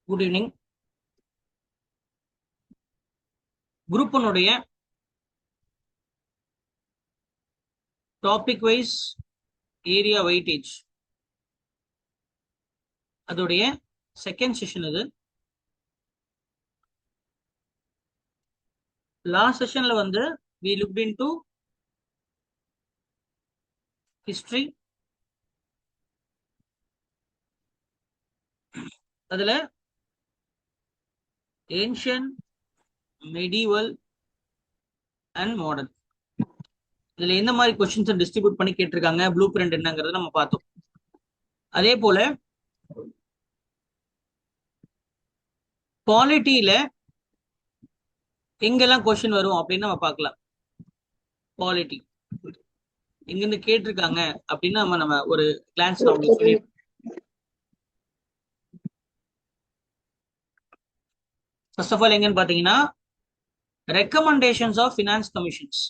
Good evening. Group ஒன்னுடைய topic wise area weightage அதோடைய second session இது. லாஸ்ட் செஷன்ல வந்து we looked into history. அதுல ஏன்ஷியன், மெடிவல் அண்ட் மாடர்ன், இதுல எந்த மாதிரி கொஸ்டின்ஸ் டிஸ்ட்ரிபியூட் பண்ணி கேட்டிருக்காங்க, ப்ளூ பிரிண்ட் என்னங்கிறத நம்ம பார்த்தோம். அதே போல பாலிட்டியில எங்கெல்லாம் கொஸ்டின் வரும் அப்படின்னு நம்ம பார்க்கலாம். பாலிட்டி எங்கிருந்து கேட்டிருக்காங்க அப்படின்னு நம்ம ஒரு கிளான்ஸ் உங்களுக்கு சொல்லி ஃபர்ஸ்ட் ஆஃப் ஆல் எங்கன்னு பாத்தீங்கன்னா ரெக்கமெண்டேஷன்ஸ் ஆஃப் ஃபினான்ஸ் கமிஷன்ஸ்,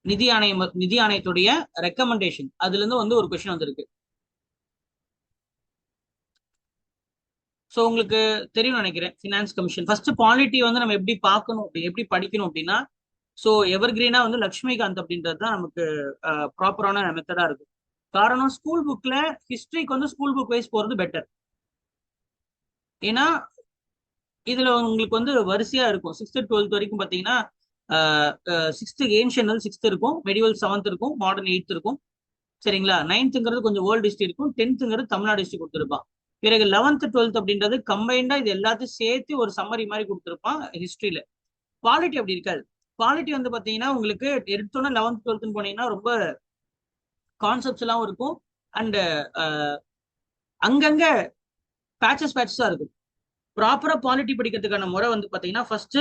நிதி ஆணையத்துடைய ரெக்கமெண்டேஷன், அதுல இருந்து வந்து ஒரு கொஸ்டின் வந்திருக்கு. ஸோ உங்களுக்கு தெரியும் நினைக்கிறேன் ஃபினான்ஸ் கமிஷன். ஃபர்ஸ்ட் பாலிட்டி வந்து நம்ம எப்படி பார்க்கணும், எப்படி படிக்கணும் அப்படின்னா, ஸோ எவர் கிரீனா வந்து லக்ஷ்மிகாந்த் அப்படின்றது தான் நமக்கு ப்ராப்பரான மெத்தடா இருக்கும். காரணம் ஸ்கூல் புக்ல ஹிஸ்டரிக்கு வந்து ஸ்கூல் புக் வைஸ் போறது பெட்டர். ஏன்னா இதுல உங்களுக்கு வந்து வரிசையா இருக்கும். 6th 12th வரைக்கும் பாத்தீங்கன்னா 6th ஏன்ஷியன் 6th இருக்கும், மெடிவல் 7th இருக்கும், மாடர்ன் 8th இருக்கும். சரிங்களா? 9th கொஞ்சம் வேர்ல்டு ஹிஸ்டரி இருக்கும், 10th தமிழ்நாடு ஹிஸ்டரி கொடுத்துருப்பான். பிறகு 11th 12th அப்படின்றது கம்பைண்டா இது எல்லாத்தையும் சேர்த்து ஒரு சம்மரி மாதிரி கொடுத்துருப்பான் ஹிஸ்டரியில. குவாலிட்டி அப்படி இருக்காது. குவாலிட்டி வந்து பாத்தீங்கன்னா உங்களுக்கு எடுத்தோன்னா 11th 12th போனீங்கன்னா ரொம்ப கான்செப்ட்ஸ் எல்லாம் இருக்கும். அண்ட் அங்கங்க பேச்சஸா இருக்கும். ப்ராப்பரா பாலிட்டி படிக்கிறதுக்கான முறை வந்து பாத்தீங்கன்னா first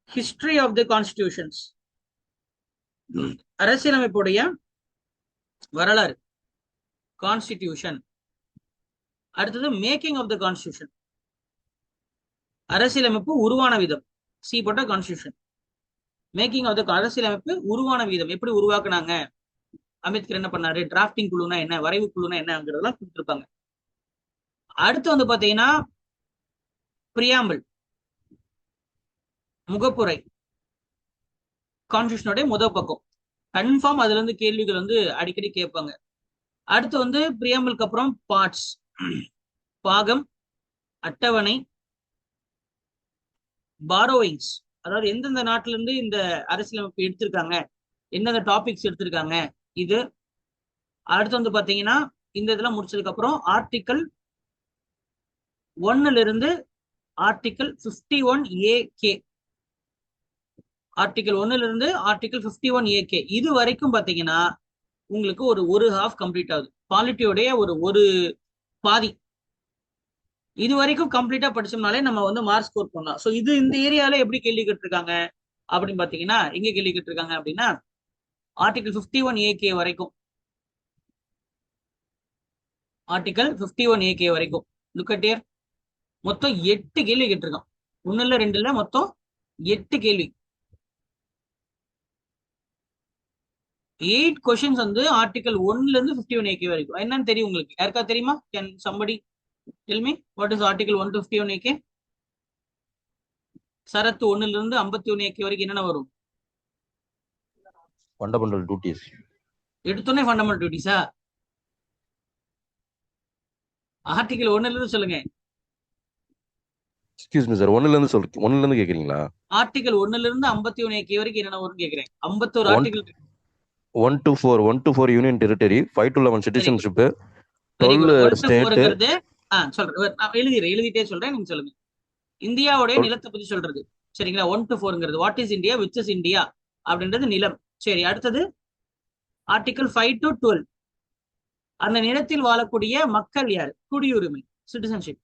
history of the constitutions, அரசியலமைப்புடைய வரலாறு, கான்ஸ்டிடியூஷன். அடுத்தது மேக்கிங் ஆஃப் த கான்ஸ்டிடியூஷன், அரசியலமைப்பு உருவான விதம், சி போட்ட கான்ஸ்டிடியூஷன். மேக்கிங் ஆஃப் த அரசியலமைப்பு உருவான விதம், எப்படி உருவாக்குனாங்க, அம்பேத்கர் என்ன பண்ணாரு, டிராஃப்டிங் குழுனா என்ன, வரைவு குழுனா என்னங்கிறதெல்லாம் கொடுத்துருப்பாங்க. அடுத்து வந்து பாத்தீங்கன்னா பிரியாம்பிள், முகப்புரை, கான்ஸ்டிடியூஷனுடைய முதல் பக்கம். கன்ஃபார்ம் அதுல இருந்து கேள்விகள் வந்து அடிக்கடி கேட்பாங்க. அடுத்து வந்து பிரியாம்பிளுக்கு அப்புறம் பார்ட்ஸ், பாகம், அட்டவணை, பாரோவிங்ஸ், அதாவது எந்தெந்த நாட்டில இருந்து இந்த அரசியலமைப்பு எடுத்திருக்காங்க, எந்தெந்த டாபிக்ஸ் எடுத்திருக்காங்க இது. அடுத்து வந்து பாத்தீங்கன்னா இந்த இதெல்லாம் முடிச்சதுக்கு அப்புறம் ஆர்டிக்கல் 1ல இருந்து ஆர்டிக்கல் 51AK, ஆர்டிக்கல் 1ல இருந்து ஆர்டிக்கல் 51AK இது வரைக்கும் பாத்தீங்கன்னா உங்களுக்கு ஒரு ஹாஃப் கம்ப்ளீட் ஆகுது. பாலிட்டியோடைய ஒரு பாதி இது வரைக்கும் கம்ப்ளீட்டா படிச்சோம்னாலே நம்ம வந்து மார்க் ஸ்கோர் பண்ணலாம். ஸோ இது இந்த ஏரியால எப்படி கேள்வி கேட்டிருக்காங்க அப்படின்னு பாத்தீங்கன்னா, எங்க கேள்வி கேட்டிருக்காங்க அப்படின்னா ஆர்டிகல் 51AK வரைக்கும், ஆர்டிகல் 51AK வரைக்கும். லுக் அட் ஹியர், மொத்தம் 8 கேள்வி கேட்டிருக்கான். 1 இல்ல 2 இல்ல, மொத்தம் 8 கேள்வி. 8 கொஸ்டின்ஸ் வந்து ஆர்டிகல் 1ல இருந்து 51AK வரைக்கும். என்னன்னு தெரியும் உங்களுக்கு? யாருக்கா தெரியுமா? Can somebody tell me what is article 1 to 51AK? சரத்து 1ல இருந்து 51AK வரைக்கும் என்னென்ன வரும்? Fundamental duties. எடுத்தோன்னே ஃபண்டமெண்டல் டியூட்டிஸா? ஆர்டிகல் 1ல இருந்து சொல்லுங்க. எக்ஸ்கியூஸ் மீ சார், 1ல இருந்து கேக்குறீங்களா? ஆர்டிகல் 1ல இருந்து 51AK வரைக்கும் என்னென்ன வரும் கேக்குறேன். 51 article. 1 to 4 union territory, 5 to 11 citizenship, 12 state. சொல்றேன், நான் எழுதிட்டே சொல்றேன், நீங்க சொல்லுங்க. இந்தியாவுடைய நிலத்தை பத்தி சொல்றது. சரிங்களா? 1 to 4ங்கிறது what is India, which is India அப்படின்றது நிலம். சரி, அடுத்தது ஆர்டிகல் 5 to 12, அந்த நிலத்தில் வாழக்கூடிய மக்கள் யார், குடியுரிமை, சிட்டிசன்ஷிப்.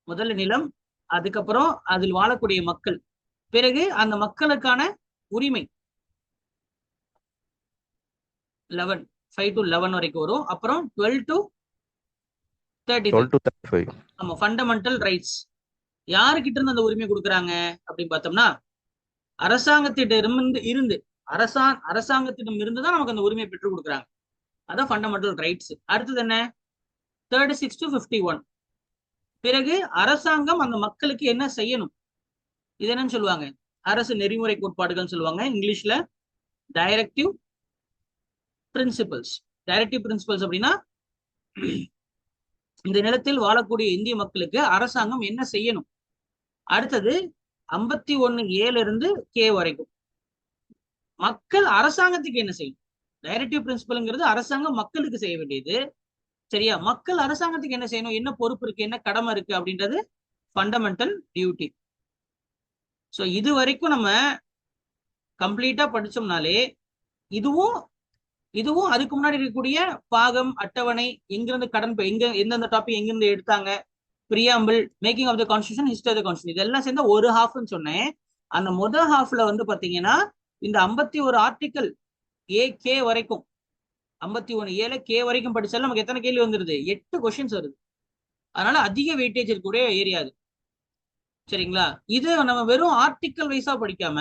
முதல்ல நிலம், அதுக்கப்புறம் அதில் வாழக்கூடிய மக்கள், பிறகு அந்த மக்களுக்கான உரிமை. 11, 5 to 11 வரைக்கும் வரும். அப்புறம் 12 to 35. ஆமா, ஃபண்டமெண்டல் ரைட்ஸ். யாருக்கிட்ட இருந்து அந்த உரிமை கொடுக்குறாங்க அப்படின்னு பார்த்தோம்னா, அரசாங்கத்திடம் இருந்து தான் நமக்கு அந்த உரிமையை பெற்றுக் கொடுக்குறாங்க. அதான் ஃபண்டமெண்டல் ரைட்ஸ். அடுத்தது என்ன? 36 to 51. பிறகு அரசாங்கம் அந்த மக்களுக்கு என்ன செய்யணும், இது என்னன்னு சொல்லுவாங்க, அரசு நெறிமுறை கோட்பாடுகள் சொல்லுவாங்க இங்கிலீஷ்ல. Directive principles. டைரக்டிவ் பிரின்சிபல்ஸ் அப்படின்னா இந்த நிலத்தில் வாழக்கூடிய இந்திய மக்களுக்கு அரசாங்கம் என்ன செய்யணும். அடுத்தது 51A இருந்து K வரைக்கும் மக்கள் அரசாங்கத்துக்கு என்ன செய்யணும். டைரக்டிவ் பிரின்சிபல்ங்கிறது அரசாங்கம் மக்களுக்கு செய்ய வேண்டியது. சரியா, மக்கள் அரசாங்கத்துக்கு என்ன செய்யணும், என்ன பொறுப்பு இருக்கு, என்ன கடமை இருக்கு அப்படின்றது ஃபண்டமெண்டல் டியூட்டி. ஸோ இது வரைக்கும் நம்ம கம்ப்ளீட்டா படிச்சோம்னாலே இதுவும் இதுவும் அதுக்கு முன்னாடி இருக்கக்கூடிய பாகம், அட்டவணை, எங்கிருந்து கடன், எந்தெந்த டாபிக் எங்கிருந்து எடுத்தாங்க, preamble, making of the constitution, history of the constitution, இதெல்லாம் சேர்ந்த ஒரு ஹாஃப்னு சொன்னேன். அந்த முதல் ஹாஃப்ல வந்து பாத்தீங்கன்னா இந்த 51 ஆர்டிக்கல் AK வரைக்கும், 51A K வரைக்கும் படிச்சாலும் நமக்கு எத்தனை கேள்வி வந்துருது, 8 கொஸ்டின்ஸ் வருது. அதனால அதிக வெயிட்டேஜ் இருக்கக்கூடிய ஏரியா அது. சரிங்களா, இது நம்ம வெறும் ஆர்டிக்கல் வைஸா படிக்காம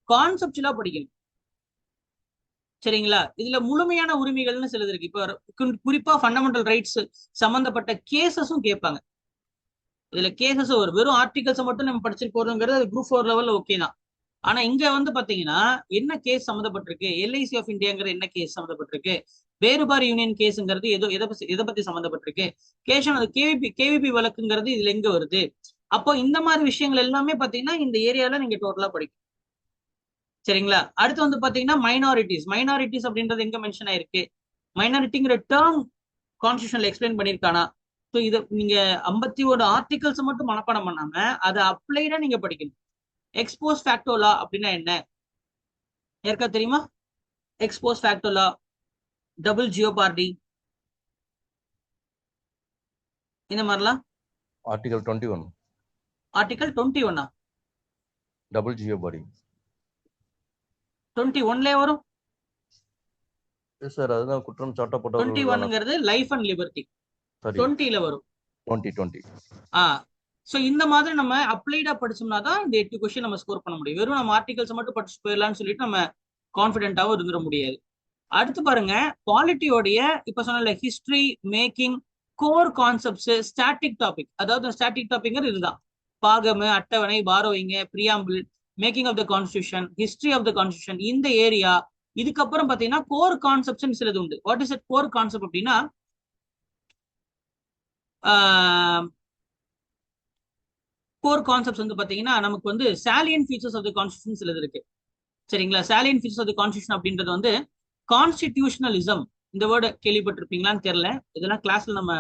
கான்செப்டுவலா படிக்கணும். சரிங்களா, இதுல முழுமையான உரிமைகள்னு சிலது இருக்கு. இப்ப குறிப்பா ஃபண்டமெண்டல் ரைட்ஸ் சம்பந்தப்பட்ட கேசஸும் கேட்பாங்க. இதுல கேசஸ் ஒரு வெறும் ஆர்டிகல்ஸ் மட்டும் நம்ம படிச்சுட்டு போறோங்கிறது அது குரூப் 4 லெவல்ல ஓகே தான். ஆனா இங்க வந்து பாத்தீங்கன்னா என்ன கேஸ் சம்மந்தப்பட்டிருக்கு, LIC ஆஃப் இந்தியாங்கிற என்ன கேஸ் சம்மந்தப்பட்டிருக்கு, வேறுபாடு யூனியன் கேஸ்ங்கிறது எதை பத்தி சம்மந்தப்பட்டிருக்கு, கேஷன் கேவிபி வழக்குங்கிறது இதுல எங்க வருது. அப்போ இந்த மாதிரி விஷயங்கள் எல்லாமே பாத்தீங்கன்னா இந்த ஏரியால நீங்க டோட்டலா படிக்கும். சரிங்களா, அடுத்து வந்து பாத்தீங்கன்னா மைனாரிட்டிஸ் அப்படின்றது எங்க மென்ஷன் ஆயிருக்கு, மைனாரிட்டிங்கிற டேர்ம் கான்ஸ்டியூஷன்ல எக்ஸ்பிளைன் பண்ணிருக்கானா. ஸோ இதை நீங்க 51 ஆர்டிகல்ஸ் மட்டும் மனப்பாடம் பண்ணாம அதை அப்ளைடா நீங்க படிக்கணும். எக்ஸ்போஸ் ஃபேக்டோ லா அப்படின்னா என்ன யாருக்கா தெரியுமா? எக்ஸ்போஸ் ஃபேக்டோ லா, டபுள் ஜியோபார்டி, இந்த மாதிரிலாம். ஆர்டிகல் 21. ஆர்டிகல் 21 டபுள் ஜியோபார்டி 21 வரும் சார். அதுதான் குற்றம் சாட்டப்பட்டவர்கள். 21ங்கிறது லைஃப் அண்ட் லிபர்ட்டி. 20 வரும் 2020. ஸோ இந்த மாதிரி நம்ம அப்ளைடா படிச்சோம்னா தான் இந்த 8 கொஸ்டின் நம்ம ஸ்கோர் பண்ண முடியும். வெறும் நம்ம ஆர்டிகல்ஸ் மட்டும் படிச்சு போயிடலாம்னு சொல்லிட்டு நம்ம கான்ஃபிடென்ட்டாவும் இருந்துட முடியாது. அடுத்து பாருங்க, பாலிட்டியோடைய இப்ப சொன்ன history, making, core concepts, static topic. அதாவது ஸ்டாட்டிக் டாபிக் இதுதான், பாகம், அட்டவணை, borrowing, preamble, making of the constitution, history of the constitution, இந்த ஏரியா. இதுக்கப்புறம் பாத்தீங்கன்னா கோர் கான்செப்ட்ஸ் சிலது உண்டு. What is it core concept அப்படின்னா கோர் கான்செப்ட்ஸ் வந்து பாத்தீங்கன்னா நமக்கு வந்து salient features of the constitution சிலது இருக்கு. சரிங்களா, salient features of the constitution அப்படின்றது வந்து கான்ஸ்டிடியூஷனலிசம். இந்த வேர்டு கேள்விப்பட்டிருப்பீங்களான்னு தெரியல, இதெல்லாம் கிளாஸ்ல நம்ம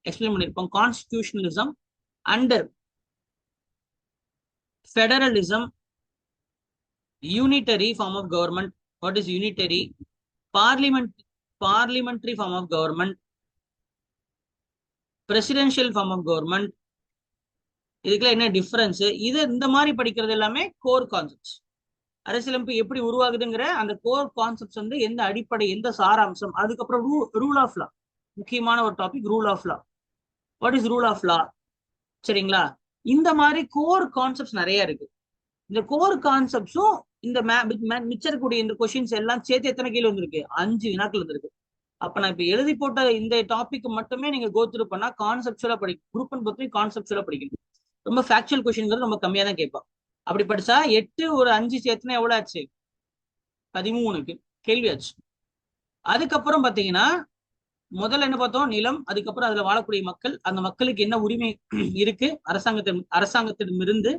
எக்ஸ்பிளைன் பண்ணிருப்போம். Constitutionalism under federalism, unitary form of government. What is unitary? Parliamentary form of government, presidential form of government. இதுக்கெல்லாம் என்ன டிஃபரன்ஸ்? இது இந்த மாதிரி படிக்கிறது எல்லாமே கோர் கான்செப்ட்ஸ். அரசியலமைப்பு எப்படி உருவாகுதுங்கிற அந்த கோர் கான்செப்ட்ஸ் வந்து எந்த அடிப்படை, எந்த சாராம்சம். அதுக்கப்புறம் ரூல் ஆஃப் லா, முக்கியமான ஒரு topic rule of law. What is rule of law? சரிங்களா, இந்த மாதிரி கோர் கான்செப்ட்ஸ் நிறைய இருக்கு. இந்த கோர் கான்செப்ட்ஸும் இந்த மிச்சம் இருக்கக்கூடிய இந்த கொஸ்டின்ஸ் எல்லாம் சேர்த்து எத்தனை கேள்வி வந்திருக்கு? 5 வினாக்கள் வந்திருக்கு. அப்ப நான் இப்ப எழுதி போட்ட இந்த டாபிக் மட்டுமே நீங்க கோத்ரூ பண்ணா கான்செப்டுவலா படிக்கணும். குரூப் அண்ட் பொறுத்து கான்செப்டுவலா படிக்கணும். ரொம்ப ஃபேக்சுவல் கொஸ்டின்ங்கிறது ரொம்ப கம்மியா தான் கேட்பான். அப்படி படிச்சா 8 ஒரு 5 சேர்த்துனா எவ்வளவு ஆச்சு? 13 கேள்வி ஆச்சு. அதுக்கப்புறம் பாத்தீங்கன்னா முதல்ல என்ன பார்த்தோம்? நிலம். அதுக்கப்புறம் அதுல வாழக்கூடிய மக்கள், அந்த மக்களுக்கு என்ன உரிமை இருக்கு அரசாங்கத்திடமிருந்து.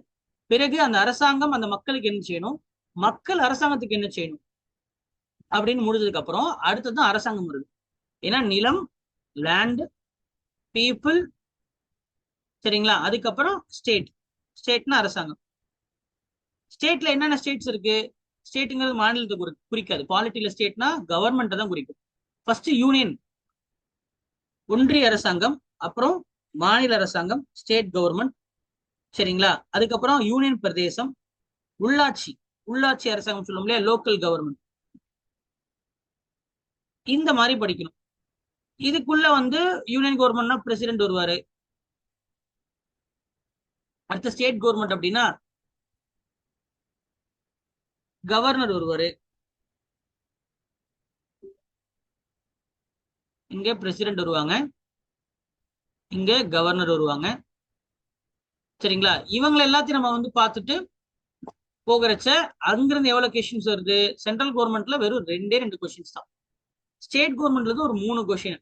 பிறகு அந்த அரசாங்கம் அந்த மக்களுக்கு என்ன செய்யணும், மக்கள் அரசாங்கத்துக்கு என்ன செய்யணும் அப்படின்னு முடிஞ்சதுக்கு அப்புறம் அடுத்தது அரசாங்கம் வருது. ஏன்னா நிலம், லேண்ட், பீப்புள். சரிங்களா, அதுக்கப்புறம் ஸ்டேட்னா அரசாங்கம். ஸ்டேட்ல என்னென்ன ஸ்டேட்ஸ் இருக்கு? ஸ்டேட்டுங்கிறது மாநிலத்தை குறிக்காது. பாலிட்டியில ஸ்டேட்னா கவர்மெண்ட்டை தான் குறிக்கும். ஃபர்ஸ்ட் யூனியன், ஒன்றிய அரசாங்கம், அப்புறம் மாநில அரசாங்கம், ஸ்டேட் கவர்மெண்ட். சரிங்களா, அதுக்கப்புறம் யூனியன் பிரதேசம், உள்ளாட்சி அரசாங்கம் சொல்லும் இல்லையா, லோக்கல் கவர்மெண்ட். இந்த மாதிரி படிக்கணும். இதுக்குள்ள வந்து யூனியன் கவர்மெண்ட்னா பிரசிடென்ட் வருவாரு. அடுத்த ஸ்டேட் கவர்மெண்ட் அப்படின்னா கவர்னர் வருவாரு. இங்க பிரசிடென்ட் வருவாங்க. இங்க கவர்னர் வருவாங்க. சரிங்களா? இவங்களை எல்லாத்தையும் நம்ம வந்து பார்த்துட்டு போகிறச்ச அங்கிருந்து எவ்வளவு கொஸ்டின்ஸ் வருது? சென்ட்ரல் கவர்மெண்ட்ல வெறும் ரெண்டு கொஸ்டின்ஸ் தான். ஸ்டேட் கவர்மெண்ட்ல ஒரு 3 கொஸ்டின்.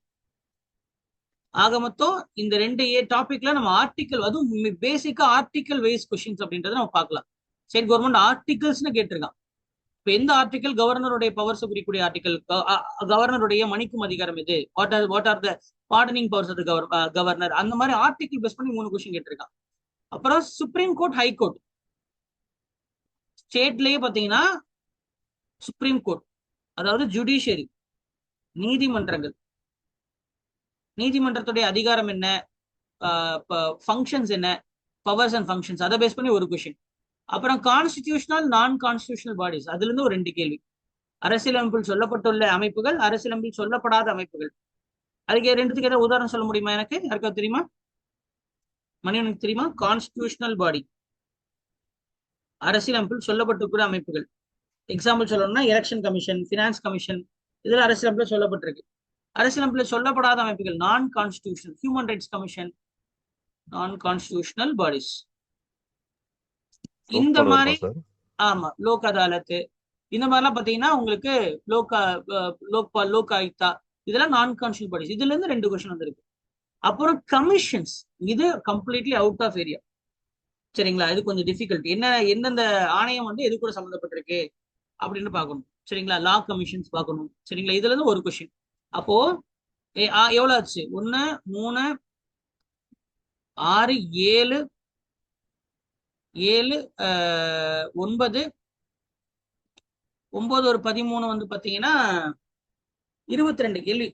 ஆக மொத்தம் இந்த ரெண்டு டாபிக்ல நம்ம ஆர்டிகல், அதுவும் பேசிக்கா ஆர்டிகல் வைஸ் கொஸ்டின்ஸ் அப்படின்றத நம்ம பார்க்கலாம். ஸ்டேட் கவர்மெண்ட் ஆர்டிகல்ஸ்னு கேட்டிருக்கான். இப்ப எந்த ஆர்டிகல் கவர்னருடைய பவர்ஸ் குறிக்கூடிய ஆர்டிகல், கவர்னருடைய மணிக்கும் அதிகாரம் எது, what are the pardoning powers of governor, அந்த மாதிரி ஆர்டிகல் பேஸ் பண்ணி 3 கொஸ்டின் கேட்டிருக்கான். அப்புறம் சுப்ரீம் கோர்ட், ஹை கோர்ட். ஸ்டேட்லயே பாத்தீங்கன்னா சுப்ரீம் கோர்ட், அதாவது ஜுடிஷியரி, நீதிமன்றங்கள், நீதிமன்றத்துடைய அதிகாரம் என்ன, ஃபங்க்ஷன்ஸ் என்ன, பவர்ஸ் அண்ட் ஃபங்க்ஷன்ஸ், அதை பேஸ் பண்ணி ஒரு கொஸ்டின். அப்புறம் கான்ஸ்டிடியூஷனல், நான் கான்ஸ்டிடியூஷனல் பாடிஸ், அதுல இருந்து ஒரு 2 கேள்வி. அரசியலமைப்பில் சொல்லப்பட்டுள்ள அமைப்புகள், அரசியலமைப்பில் சொல்லப்படாத அமைப்புகள். அதுக்கு ரெண்டுத்துக்கு ஏதாவது உதாரணம் சொல்ல முடியுமா? எனக்கு யாருக்காவது தெரியுமா? மணிவனுக்கு தெரியுமா? கான்ஸ்டிடியூஷனல் பாடி, அரசியலமைப்பில் சொல்லப்பட்டிருக்கிற அமைப்புகள். எக்ஸாம்பிள் சொல்லணும்னா எலெக்ஷன் கமிஷன், பினான்ஸ் கமிஷன், இதுல அரசியலமைப்பில் சொல்லப்பட்டிருக்கு. அரசியலமைப்பில் சொல்லப்படாத அமைப்புகள் நான் கான்ஸ்டிடியூஷனல், ஹியூமன் ரைட்ஸ் கமிஷன், நான் கான்ஸ்டிடியூஷனல் பாடிஸ். இந்த மாதிரி ஆமா, லோக் அதாலத், இந்த மாதிரிலாம் பாத்தீங்கன்னா உங்களுக்கு லோக் ஆயுக்தா, இதெல்லாம் நான் கான்ஸ்டிடியூஷனல் பாடிஸ். இதுல இருந்து 2 கொஸ்டின் வந்திருக்கு. அப்புறம் கமிஷன்ஸ், இது கம்ப்ளீட்லி அவுட் ஆஃப் ஏரியா. சரிங்களா? இது கொஞ்சம் டிஃபிகல்ட். எந்தெந்த ஆணையம் வந்து எது கூட சம்மந்தப்பட்டிருக்கு அப்படின்னு பார்க்கணும். சரிங்களா? லா கமிஷன்ஸ் பார்க்கணும். சரிங்களா? இதுல இருந்து ஒரு கொஸ்டின். அப்போ எவ்வளவு ஆச்சு? 1 3 6 7 7 9 9 ஒரு 13 வந்து பாத்தீங்கன்னா 22 கேள்வி,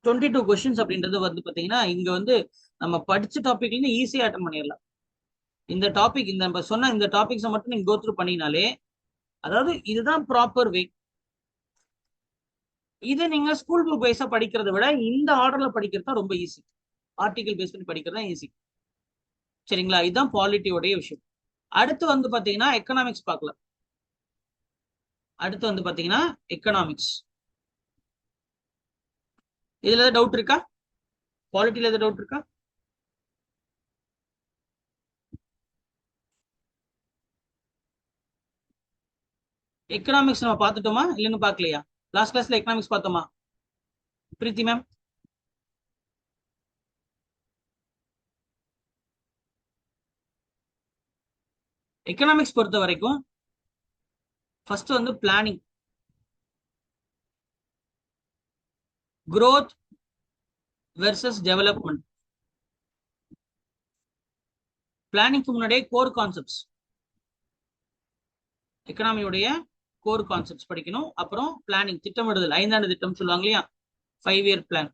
22 கொஸ்டின்ஸ் அப்படின்றது வந்து பாத்தீங்கன்னா இங்க வந்து நம்ம படிச்ச டாபிக்ல இருந்து ஈஸியா அட்டன் பண்ணிடலாம். இந்த டாபிக், இந்த நம்ம சொன்ன இந்த டாபிக்ஸை மட்டும் நீங்க கோ த்ரூ பண்ணினாலே, அதாவது இதுதான் ப்ராப்பர் வே. இது நீங்க ஸ்கூல் புக் வைஸா படிக்கிறத விட இந்த ஆர்டர்ல படிக்கிறது தான் ரொம்ப ஈஸி. ஆர்டிகல் பேஸ் பண்ணி படிக்கிறது தான் ஈஸி. சரிங்களா? இதுதான் பாலிட்டியோடைய விஷயம். அடுத்து வந்து பாத்தீங்கன்னா எக்கனாமிக்ஸ் பார்க்கலாம். அடுத்து வந்து பாத்தீங்கன்னா எக்கனாமிக்ஸ். இதுல ஏதாவது டவுட் இருக்கா? பாலிட்டியில ஏதாவது டவுட் இருக்கா? எக்கனாமிக்ஸ் நம்ம பார்த்துட்டோமா இல்லைன்னு பார்க்கலையா? லாஸ்ட் கிளாஸ்ல எக்கனாமிக்ஸ் பார்த்தோமா பிரீத்தி மேம்? எக்கனாமிக்ஸ் பொறுத்த வரைக்கும் ஃபர்ஸ்ட் வந்து பிளானிங், growth வெர்சஸ் டெவலப்மெண்ட். பிளானிங்க்கு முன்னாடியே கோர் கான்செப்ட்ஸ், எக்கனாமியுடைய கோர் கான்செப்ட்ஸ் படிக்கணும். அப்புறம் பிளானிங், திட்டமிடுதல், 5 ஆண்டு திட்டம் சொல்லுவாங்க இல்லையா, 5 இயர் பிளான்.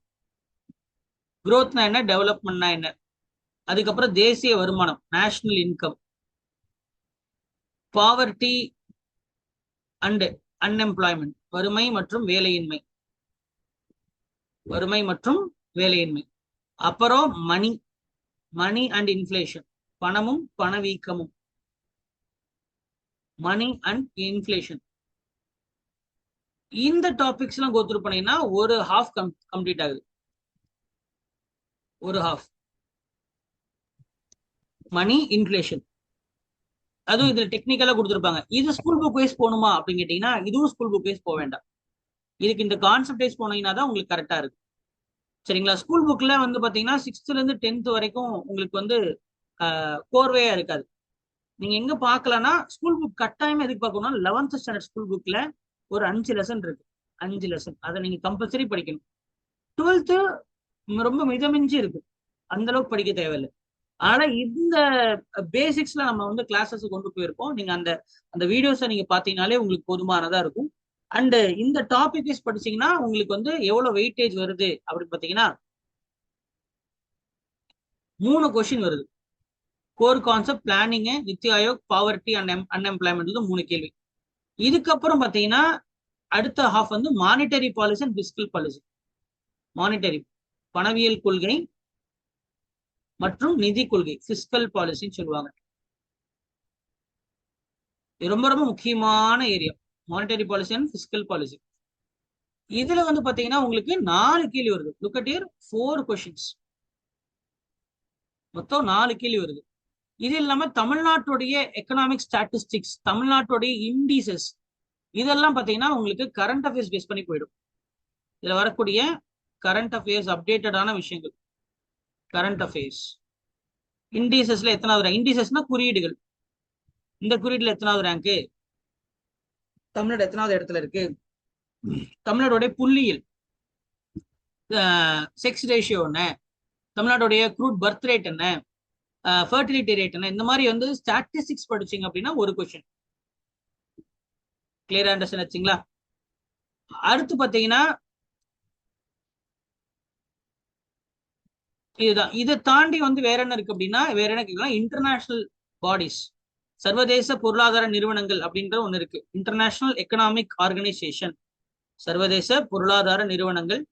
growthனா என்ன, டெவலப்மெண்ட்னா என்ன, அதுக்கப்புறம் தேசிய வருமானம், national income, poverty and unemployment, வறுமை மற்றும் வேலையின்மை, வறுமை மற்றும் வேலையின்மை. அப்புறம் மணி, மணி அண்ட் இன்ஃபிளேஷன், பணமும் பணவீக்கமும், மணி அண்ட் இன்ஃபிளேஷன். இந்த டாபிக்ஸ் எல்லாம் கோத்ரூ பண்ணீங்கன்னா ஒரு ஹாஃப் கம்ப்ளீட் ஆகுது. ஒரு ஹாஃப் மணி இன்ஃபிளேஷன், அதுவும் இதுல டெக்னிக்கலா கொடுத்துருப்பாங்க. இது ஸ்கூல் புக் வைஸ் போகணுமா அப்படின்னு கேட்டீங்கன்னா இதுவும் ஸ்கூல் புக் வைஸ் போக வேண்டாம். இதுக்கு இந்த கான்செப்ட் வைஸ் போனீங்கன்னா தான் உங்களுக்கு கரெக்டா இருக்கு. சரிங்களா? ஸ்கூல் புக்ல வந்து பாத்தீங்கன்னா 6th இருந்து 10th வரைக்கும் உங்களுக்கு வந்து கோர்வையா இருக்காது. நீங்க எங்க பார்க்கலன்னா, ஸ்கூல் புக் கட்டாயமா எதுக்கு பார்க்கணும்னா 11th ஸ்டாண்டர்ட் ஸ்கூல் புக்ல ஒரு 5 லெசன் இருக்கு. 5 லெசன் அதை நீங்க கம்பல்சரி படிக்கணும். 12th ரொம்ப மிதமிஞ்சி இருக்கு, அந்த அளவுக்கு படிக்க தேவையில்லை. ஆனா இந்த பேசிக்ஸ்ல நம்ம வந்து கிளாஸஸ் கொண்டு போயிருப்போம். நீங்க அந்த அந்த வீடியோஸை நீங்க பாத்தீங்கன்னாலே உங்களுக்கு போதுமானதா இருக்கும். அண்ட் இந்த டாபிக் வைஸ் படிச்சீங்கன்னா உங்களுக்கு வந்து எவ்வளவு வெயிட்டேஜ் வருது அப்படின்னு பாத்தீங்கன்னா 3 கொஸ்டின் வருது. Core concept, planning, NITI Aayog, poverty and unemployment, 3 கேள்வி. இதுக்கப்புறம் பாத்தீங்கன்னா அடுத்த ஹாஃப் வந்து monetary policy and fiscal policy. Monetary, பணவியல் கொள்கை மற்றும் நிதி கொள்கை, பிஸ்கல் பாலிசின்னு சொல்லுவாங்க. இது ரொம்ப ரொம்ப முக்கியமான area, monetary policy and fiscal policy. இதுல வந்து பாத்தீங்கன்னா உங்களுக்கு 4 கேள்வி வருது. Look at here, 4 questions. மொத்தம் 4 கேள்வி வருது. இது இல்லாம தமிழ்நாட்டுடைய எக்கனாமிக் ஸ்டாட்டிஸ்டிக்ஸ், தமிழ்நாட்டுடைய இண்டிசஸ், இதெல்லாம் பாத்தீங்கன்னா உங்களுக்கு கரண்ட் அஃபேர்ஸ் பேஸ் பண்ணி போயிடும். இதுல வரக்கூடிய கரண்ட் அஃபேர்ஸ் அப்டேட்டடான விஷயங்கள், கரண்ட் அஃபேர்ஸ். இண்டிசஸ்ல எத்தனாவது ரேங்க், இண்டிசஸ்னா குறியீடுகள், இந்த குறியீடுல எத்தனாவது ரேங்க், தமிழ்நாடு எத்தனாவது இடத்துல இருக்கு, தமிழ்நாடுடைய புள்ளியியல், செக்ஸ் ரேஷியோ என்ன, தமிழ்நாடுடைய க்ரூட் பர்த் ரேட் என்ன, ஃபர்டிலிட்டி ரேட் என்ன, இந்த மாதிரி வந்து ஸ்டாட்டிஸ்டிக்ஸ் படிச்சீங்க அப்படின்னா ஒரு கொஸ்டின். கிளியரா அண்டர்ஸ்டாண்ட் ஆச்சுங்களா? அடுத்து பாத்தீங்கன்னா இதுதான். இதை தாண்டி வந்து வேற என்ன இருக்கு அப்படின்னா, வேற என்ன கேட்கலாம், இன்டர்நேஷனல் பாடிஸ், சர்வதேச பொருளாதார நிறுவனங்கள் அப்படின்ற ஒண்ணு இருக்கு. இன்டர்நேஷனல் எக்கனாமிக் ஆர்கனைசேஷன், சர்வதேச பொருளாதார நிறுவனங்கள்.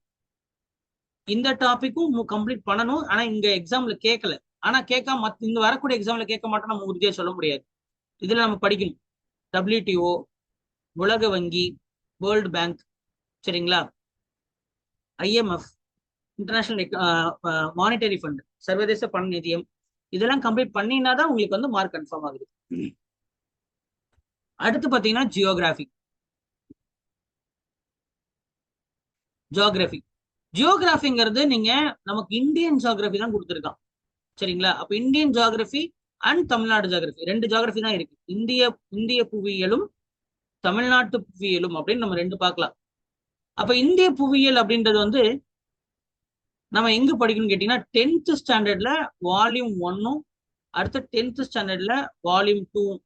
இந்த டாபிக்கும் கம்ப்ளீட் பண்ணணும். ஆனா இங்க எக்ஸாம்ல கேட்கல. ஆனா கேட்காம இங்க வரக்கூடிய எக்ஸாம்ல கேட்க மாட்டோம் நம்ம உறுதியா சொல்ல முடியாது. இதுல நம்ம படிக்கணும். WTO, உலக வங்கி, வேர்ல்டு பேங்க், சரிங்களா, IMF, இன்டர்நேஷனல் மானிட்டரி ஃபண்ட், சர்வதேச பண நிதியம், இதெல்லாம் கம்ப்ளீட் பண்ணினா தான் உங்களுக்கு வந்து மார்க் கன்ஃபார்ம் ஆகுது. அடுத்து பாத்தீங்கன்னா ஜியோகிராஃபி. ஜியோகிராஃபி ஜியோகிராஃபிங்கிறது நீங்க நமக்கு இந்தியன் ஜியோகிராஃபி தான் கொடுத்துருக்கான், சரிங்களா. அப்ப Indian geography and Tamil Nadu geography, ரெண்டு ஜியோகிராஃபி தான் இருக்கு. இந்திய புவியியலும் தமிழ்நாட்டு புவியியலும் அப்படின்னு நம்ம ரெண்டு பார்க்கலாம். அப்ப இந்திய புவியியல் அப்படின்றது வந்து நம்ம எங்க படிக்கணும்னு கேட்டீங்கன்னா 10th ஸ்டாண்டர்ட்ல வால்யூம் 1ம், அடுத்த 10th ஸ்டாண்டர்ட்ல வால்யூம் 2ம்.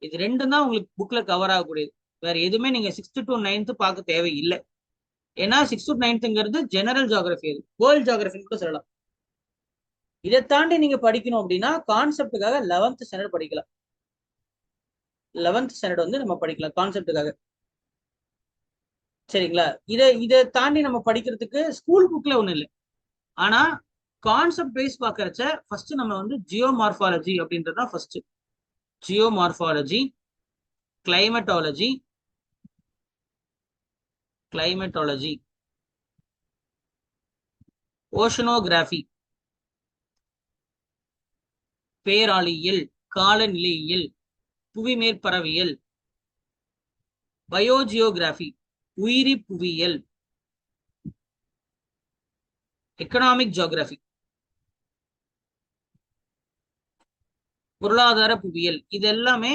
இது ரெண்டும் தான் உங்களுக்கு புக்ல கவர் ஆகக்கூடியது. வேற எதுவுமே நீங்க 6th to 9th பார்க்க தேவையில்லை. ஏன்னா 6th to 9th general geography, அது வேர்ல்ட் ஜியோகிராஃபின்னு கூட சொல்லலாம். இதை தாண்டி நீங்க படிக்கணும் அப்படின்னா கான்செப்டுக்காக 11th ஸ்டாண்டர்ட் படிக்கலாம். 11th ஸ்டாண்டர்ட் வந்து நம்ம படிக்கலாம் கான்செப்டுக்காக, சரிங்களா. இதை தாண்டி நம்ம படிக்கிறதுக்கு ஸ்கூல் புக்ல ஒண்ணு இல்லை. ஆனா கான்செப்ட் பேஸ் பார்க்கறச்ச ஃபர்ஸ்ட் நம்ம வந்து ஜியோமார்பாலஜி அப்படின்றதான் ஃபர்ஸ்ட். ஜியோமார்பாலஜி, கிளைமேட்டாலஜி, ஓஷனோகிராஃபி, பேராளியியல், காலநிலையியல், புவிமேற்பரவியல், பயோஜியோகிராஃபி, உயிரி புவியியல், எக்கனாமிக் ஜியோகிராஃபி, பொருளாதார புவியியல், இது எல்லாமே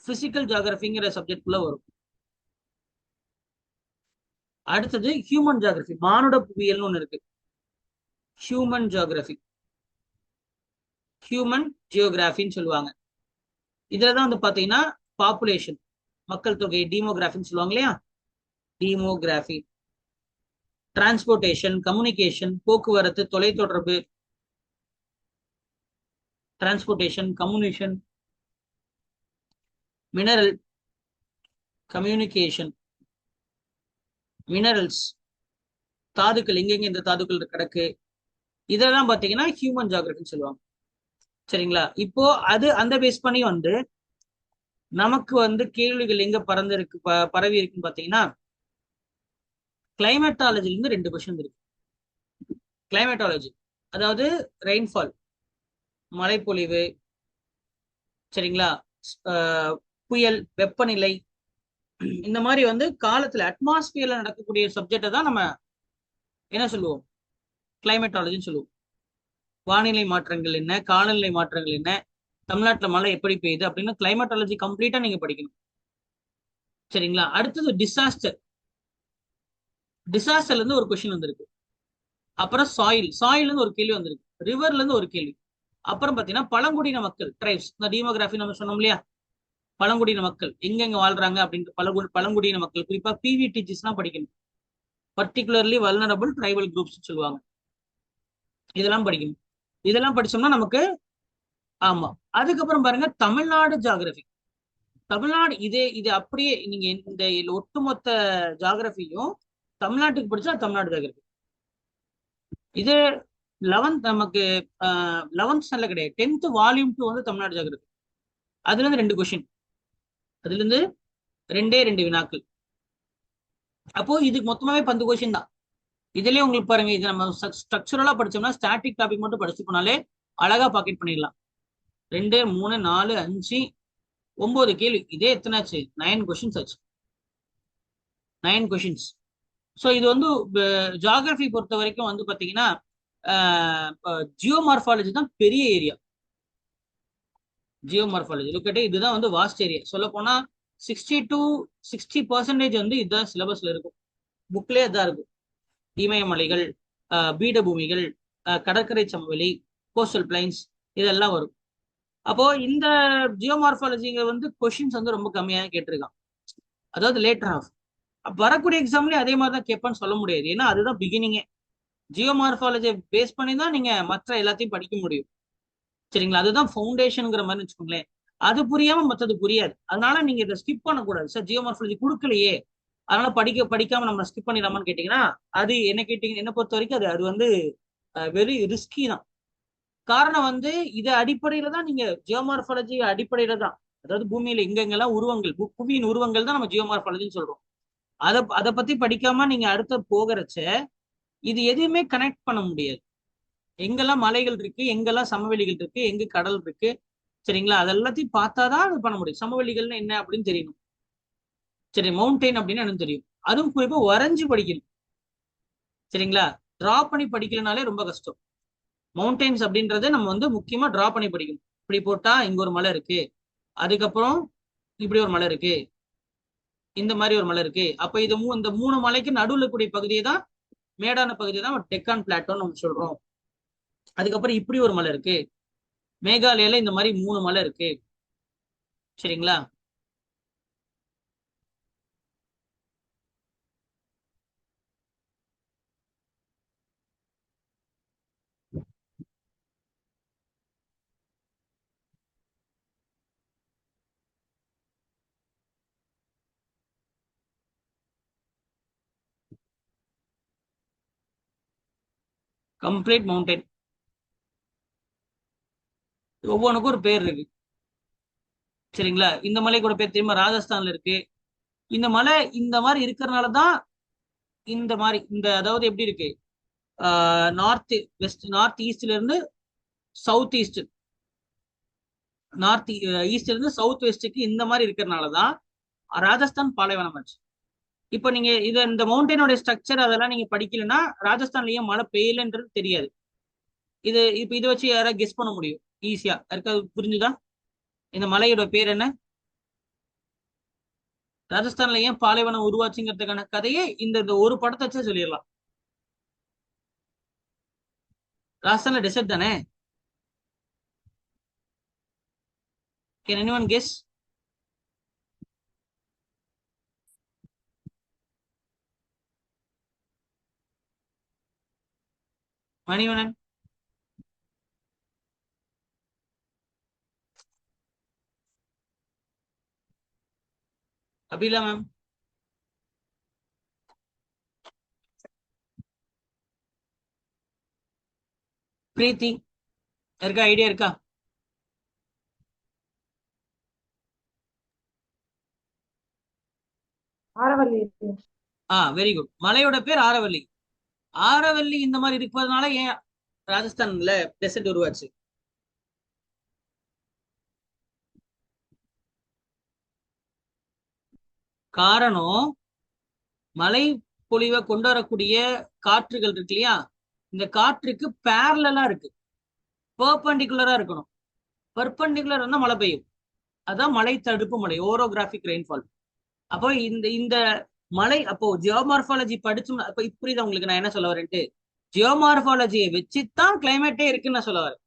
பிசிக்கல் ஜியோகிராஃபிங்கிற சப்ஜெக்ட்குள்ள வரும். அடுத்தது ஹியூமன் ஜியோகிராஃபி, மானுட புவியியல்னு ஒண்ணு இருக்கு. ஹியூமன் ஜியோகிராஃபின்னு சொல்லுவாங்க. இதுலதான் வந்து பாத்தீங்கன்னா பாப்புலேஷன், மக்கள் தொகை, டீமோகிராஃபின்னு சொல்லுவாங்க இல்லையா, டீமோகிராஃபி, டிரான்ஸ்போர்டேஷன், கம்யூனிகேஷன், போக்குவரத்து, தொலைத்தொடர்பு, transportation, communication, mineral, communication, minerals, தாதுக்கள், எங்கெங்க இந்த தாதுக்கள் கிடக்கு, இதெல்லாம் பாத்தீங்கன்னா ஹியூமன் ஜியோகிராஃபின்னு சொல்லுவாங்க, சரிங்களா. இப்போ அந்த பேஸ் பண்ணி வந்து நமக்கு வந்து கேள்விகள் எங்க பரவி இருக்குன்னு பாத்தீங்கன்னா கிளைமேட்டாலஜில இருந்து 2 கொஸ்டின் இருக்கு. கிளைமேட்டாலஜி அதாவது ரெயின்ஃபால், மழைப்பொழிவு, சரிங்களா, புயல், வெப்பநிலை, இந்த மாதிரி வந்து காலத்துல அட்மாஸ்பியர்ல நடக்கக்கூடிய சப்ஜெக்டை தான் நம்ம என்ன சொல்லுவோம், கிளைமேட்டாலஜின்னு சொல்லுவோம். வானிலை மாற்றங்கள் என்ன, காலநிலை மாற்றங்கள் என்ன, தமிழ்நாட்டுல மழை எப்படி பெய்யுது அப்படின்னு கிளைமேட்டாலஜி கம்ப்ளீட்டா நீங்க படிக்கணும், சரிங்களா. அடுத்தது டிசாஸ்டர்ல இருந்து ஒரு கொஸ்டின் வந்திருக்கு. அப்புறம் சாயில்ல இருந்து ஒரு கேள்வி வந்திருக்கு. ரிவர்ல இருந்து ஒரு கேள்வி. அப்புறம் பாத்தீங்கன்னா பழங்குடியின மக்கள், ட்ரைப்ஸ், இந்த டீமோகிராஃபி நம்ம சொன்னோம் இல்லையா, பழங்குடியின மக்கள் எங்கெங்க வாழ்றாங்க அப்படின்ட்டு பழங்குடியின மக்கள், குறிப்பா PVTGs தான் படிக்கணும். பர்டிகுலர்லி வல்னரபிள் ட்ரைபல் குரூப்ஸ் சொல்லுவாங்க. இதெல்லாம் படிக்கணும். இதெல்லாம் படிச்சோம்னா நமக்கு, ஆமா. அதுக்கப்புறம் பாருங்க தமிழ்நாடு ஜியோகிராஃபி. தமிழ்நாடு இது அப்படியே நீங்க இந்த ஒட்டுமொத்த ஜியோகிராஃபியும் தமிழ்நாட்டுக்கு படிச்சா தமிழ்நாடு ஜியோகிராஃபி. இது 11th நமக்கு 11th ஸ்டாண்டர்ட்ல கிடையாது, 10th வால்யூம் 2 வந்து தமிழ்நாடு ஜியோகிராஃபி. அதுல இருந்து 2 கொஸ்டின், அதுல இருந்து 2 வினாக்கள். அப்போ இதுக்கு மொத்தமாவே 10 கொஸ்டின் தான். இதுலயே உங்களுக்கு பாருங்க, இது நம்ம ஸ்ட்ரக்சரலா படிச்சோம்னா ஸ்டாட்டிக் டாபிக் மட்டும் படிச்சு போனாலே அழகா பாக்கெட் பண்ணிடலாம். 2 3 4 5 9 கேள்வி. இதே எத்தனாச்சு? 9 கொஸ்டின்ஸ் ஆச்சு. 9 கொஸ்டின்ஸ். ஸோ இது வந்து ஜியாகிரபி பொறுத்த வரைக்கும் வந்து பாத்தீங்கன்னா ஜியோமார்பாலஜி தான் பெரிய ஏரியா. ஜியோமார்பாலஜி லுக்கட்டே இதுதான் வந்து வாஸ்ட் ஏரியா. சொல்ல போனா 60% வந்து இதுதான் சிலபஸ்ல இருக்கும். புக்லேயே தான் இருக்கும். இமயமலைகள், பீடபூமிகள், கடற்கரை சமவெளி, கோஸ்டல் பிளைன்ஸ், இதெல்லாம் வரும். அப்போ இந்த ஜியோமார்பாலஜிங்க வந்து கொஸ்டின்ஸ் வந்து ரொம்ப கம்மியாக கேட்டிருக்கான். அதாவது லேட்டர் ஆஃப் வரக்கூடிய எக்ஸாம்லயும் அதே மாதிரி தான் கேட்பான்னு சொல்ல முடியாது. ஏன்னா அதுதான் பிகினிங்கே. ஜியோமார்பாலஜியை பேஸ் பண்ணி தான் நீங்க மற்ற எல்லாத்தையும் படிக்க முடியும். சரிங்களா? அதுதான் ஃபவுண்டேஷனுங்கிற மாதிரி வச்சுக்கோங்களேன். அது புரியாம மற்றது புரியாது. அதனால நீங்க இதை ஸ்கிப் பண்ணக்கூடாது. சார் ஜியோமார்பாலஜி கொடுக்கலையே, அதனால படிக்காம நம்ம ஸ்கிப் பண்ணிடலாமான்னு கேட்டீங்கன்னா, அது என்ன கேட்டீங்க, என்ன பொறுத்த வரைக்கும் அது அது வந்து வெரி ரிஸ்கி தான். காரணம் வந்து இது அடிப்படையில தான் நீங்க ஜியோமார்பாலஜி அடிப்படையில தான், அதாவது பூமியில எங்கெங்கெல்லாம் உருவங்கள், புவியின் உருவங்கள் தான் நம்ம ஜியோமார்பாலஜின்னு சொல்றோம். அதை பத்தி படிக்காம நீங்க அடுத்த போகிறச்ச இது எதுவுமே கனெக்ட் பண்ண முடியாது. எங்கெல்லாம் மலைகள் இருக்கு, எங்கெல்லாம் சமவெளிகள் இருக்கு, எங்க கடல் இருக்கு, சரிங்களா? அதெல்லாத்தையும் பார்த்தாதான் அது பண்ண முடியும். சமவெளிகள்னு என்ன அப்படின்னு தெரியணும். சரி, மவுண்டெயின் அப்படின்னு எனக்கு தெரியும். அதுவும் குறிப்பா வரைஞ்சு படிக்கணும். சரிங்களா? டிரா பண்ணி படிக்கலனாலே ரொம்ப கஷ்டம். மவுண்டெயின்ஸ் அப்படின்றத நம்ம வந்து முக்கியமா டிரா பண்ணி படிக்கணும். இப்படி போட்டா இங்க ஒரு மலை இருக்கு, அதுக்கப்புறம் இப்படி ஒரு மலை இருக்கு, இந்த மாதிரி ஒரு மலை இருக்கு. அப்ப இது இந்த 3 மலைக்கு நடுவில் கூடிய பகுதியை தான், மேடான பகுதியை தான் டெக்கான் பிளாட்டோன்னு நம்ம சொல்றோம். அதுக்கப்புறம் இப்படி ஒரு மலை இருக்கு, மேகாலயால இந்த மாதிரி 3 மலை இருக்கு. சரிங்களா? Complete mountain. ஒவ்வொன்றுக்கும் ஒரு பேர் இருக்கு. சரிங்களா? இந்த மலை கூட பேர் தெரியுமா? ராஜஸ்தான்ல இருக்கு. இந்த மலை இந்த மாதிரி இருக்கிறதுனாலதான் இந்த மாதிரி அதாவது எப்படி இருக்கு, நார்த் வெஸ்ட், நார்த் ஈஸ்ட்ல இருந்து சவுத் ஈஸ்ட், நார்த் ஈஸ்ட்ல இருந்து சவுத் வெஸ்ட்டுக்கு இந்த மாதிரி இருக்கிறதுனாலதான் ராஜஸ்தான் பாலைவனம் ஆச்சு. இப்ப நீங்க இந்த மவுண்டனோட ஸ்ட்ரக்சர் அதெல்லாம் நீங்க படிக்கலன்னா ராஜஸ்தான்ல ஏன் மழை பெய்யலன்றது தெரியாது. இப்ப இதை வச்சு யாராவது கெஸ் பண்ண முடியும் ஈஸியா? யாருக்காவது புரிஞ்சுதா? இந்த மலையோட பேர் என்ன? ராஜஸ்தான்ல ஏன் பாலைவனம் உருவாச்சுங்கிறதுக்கான கதையே இந்த ஒரு படத்தை வச்சே சொல்லிடலாம். ராஜஸ்தான்ல டெசர்ட் தானே. Can anyone guess? Manivanan, Abila ma'am, Preethi, இருக்கா? ஐடியா இருக்கா? ஆரவல்லி. Very good. மலையோட பேர் ஆரவல்லி. ஆரவல்லி இந்த மாதிரி இருப்பதனால ஏன் ராஜஸ்தான்ல டெசர்ட் உருவாச்சு? காரணம், மழை பொழிவை கொண்டு வரக்கூடிய காற்றுகள் இருக்கு இல்லையா, இந்த காற்றுக்கு பேரலா இருக்கு, பெர்பெண்டிகுலரா இருக்கணும். பெர்பெண்டிகுலர் இருந்தா மழை பெய்யும். அதான் மழை தடுப்பு மழை, ஓரோகிராபிக் ரெயின்ஃபால். அப்போ இந்த இந்த மழை, அப்போ ஜியோமார்பாலஜி படிச்சோம். அப்ப புரியுதா உங்களுக்கு நான் என்ன சொல்ல வரேன்ட்டு? ஜியோமார்பாலஜியை வச்சுதான் கிளைமேட்டே இருக்குன்னு நான் சொல்ல வரேன்.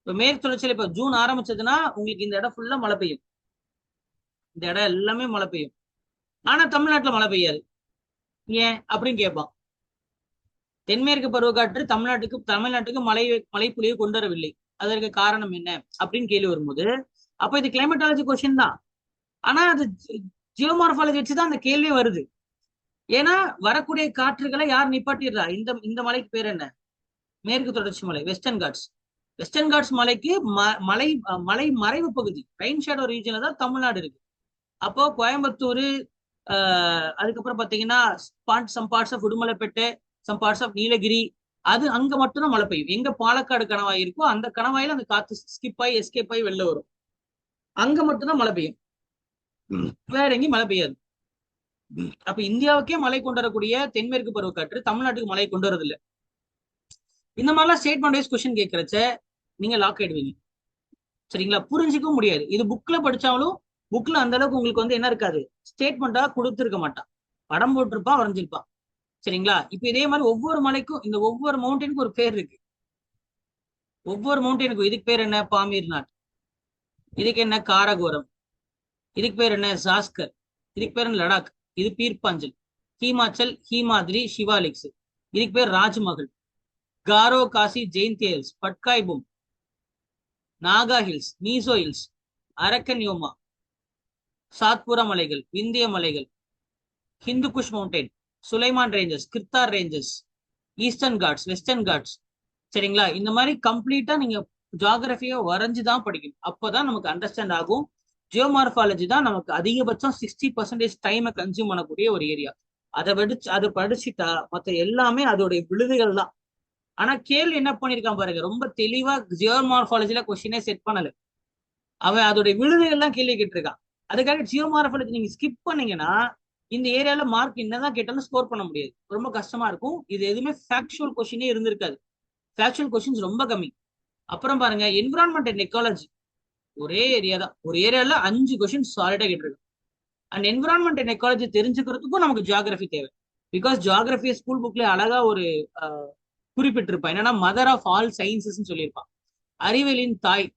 இப்ப மேற்கு தொடர்ச்சியில இப்ப ஜூன் ஆரம்பிச்சதுன்னா உங்களுக்கு இந்த இடம் ஃபுல்லா மழை பெய்யும். இந்த இடம் எல்லாமே மழை பெய்யும். ஆனா தமிழ்நாட்டுல மழை பெய்யாது. ஏன் அப்படின்னு கேட்பான். தென்மேற்கு பருவக்காற்று தமிழ்நாட்டுக்கு மழைப்பொழிவை கொண்டு வரவில்லை. அதற்கு காரணம் என்ன அப்படின்னு கேள்வி வரும்போது, அப்ப இது கிளைமேட்டாலஜி கொஸ்டின் தான். ஆனா அது ஜியோமார்பாலஜி வச்சுதான் அந்த கேள்வி வருது. ஏன்னா வரக்கூடிய காற்றுகளை யார் நிப்பாட்டிடுறா? இந்த மலைக்கு பேர் என்ன? மேற்கு தொடர்ச்சி மலை, வெஸ்டர்ன் காட்ஸ். வெஸ்டர்ன் காட்ஸ் மலைக்கு மலை மறைவு பகுதி, ரெயின் ஷேடோ ரீஜன்ல தான் தமிழ்நாடு இருக்கு. அப்போ கோயம்புத்தூர், அதுக்கப்புறம் பாத்தீங்கன்னா some parts of Udumalaipettai, some parts of Nilgiri, அது அங்க மட்டும்தான் மழை பெய்யும். எங்க பாலக்காடு கணவாய் இருக்கோ அந்த கணவாயில அந்த காத்து ஸ்கிப் ஆகி எஸ்கேப் ஆகி வெளில வரும். அங்க மட்டும்தான் மழை பெய்யும், வேற எங்கேயும் மழை பெய்யாது. அப்ப இந்தியாவுக்கே மழை கொண்டு வரக்கூடிய தென்மேற்கு பருவக்காற்று தமிழ்நாட்டுக்கு மழை கொண்டு வரது இல்ல. இந்த மாதிரிலாம் ஸ்டேட்மெண்ட் வைஸ் கொஸ்டின் கேட்கறச்ச நீங்க லாக் ஆயிடுவீங்க. சரிங்களா? புரிஞ்சிக்கவும் முடியாது. இது புக்ல படிச்சாலும் புக்ல அந்த அளவுக்கு உங்களுக்கு வந்து என்ன இருக்காது, ஸ்டேட்மெண்டா கொடுத்துருக்க மாட்டான், படம் போட்டிருப்பான், வரைஞ்சிருப்பான். சரிங்களா? இப்ப இதே மாதிரி ஒவ்வொரு மலைக்கும் இந்த ஒவ்வொரு மவுண்டனுக்கும் ஒரு பேர் இருக்கு. ஒவ்வொரு மவுண்டனுக்கும் இதுக்கு பேர் என்ன, பாமீர் நாட், இதுக்கு என்ன காரகோரம், இதுக்கு பேர் என்ன ஜாஸ்கர், இதுக்கு பேர் என்ன லடாக், இது பீர்பாஞ்சல், ஹிமாச்சல் ஹிமாத்ரி சிவாலிக்ஸ், இதுக்கு பேர் Rajmahal, Garo Khasi Jaintia hills, Patkai Bum, Naga hills, Mizo hills, Arakan Yoma, Satpura மலைகள், விந்திய மலைகள், Hindu Kush mountain, Sulaiman ranges, Kirthar ranges, Eastern Ghats, Western Ghats. சரிங்களா? இந்த மாதிரி கம்ப்ளீட்டா நீங்க ஜியாகிரபியை வரைஞ்சுதான் படிக்கணும். அப்பதான் நமக்கு அண்டர்ஸ்டாண்ட் ஆகும். ஜியோமார்பாலஜி தான் நமக்கு அதிகபட்சம் 60% டைமை கன்சியூம் பண்ணக்கூடிய ஒரு ஏரியா. அதை படிச்சுட்டா மற்ற எல்லாமே அதோடைய விழுதுகள் தான். ஆனா கேள்வி என்ன பண்ணிருக்கான் பாருங்க, ரொம்ப தெளிவா ஜியோமார்பாலஜில கொஸ்டினே செட் பண்ணல. அவன் அதோடைய விழுதுகள் எல்லாம் கேள்வி கேட்டிருக்கான். அதுக்காக ஜியோமார்பாலஜி நீங்க ஸ்கிப் பண்ணீங்கன்னா இந்த ஏரியால மார்க் என்னதான் கேட்டாலும் ஸ்கோர் பண்ண முடியாது, ரொம்ப கஷ்டமா இருக்கும். இது எதுவுமே ஃபேக்சுவல் கொஸ்டினே இருந்திருக்காது. ஃபேக்சுவல் கொஸ்டின்ஸ் ரொம்ப கம்மி. அப்புறம் பாருங்க, என்விரான்மெண்ட் அண்ட் எக்காலஜி ஒரே ஏரியா தான், ஒரு ஏரியால 5 கொஸ்டின் சாலிடா கேட்டிருக்கு. அண்ட் என்விரான்மெண்ட் அண்ட் எக்காலஜி தெரிஞ்சுக்கிறதுக்கும் நமக்கு ஜியாகிரபி தேவை. பிகாஸ் ஜியாகிரபி ஸ்கூல் புக்ல அழகா ஒரு குறிப்பிட்டிருப்பான், என்னன்னா மதர் ஆஃப் ஆல் சயின்சஸ் சொல்லியிருப்பான், அறிவியலின் தாய்.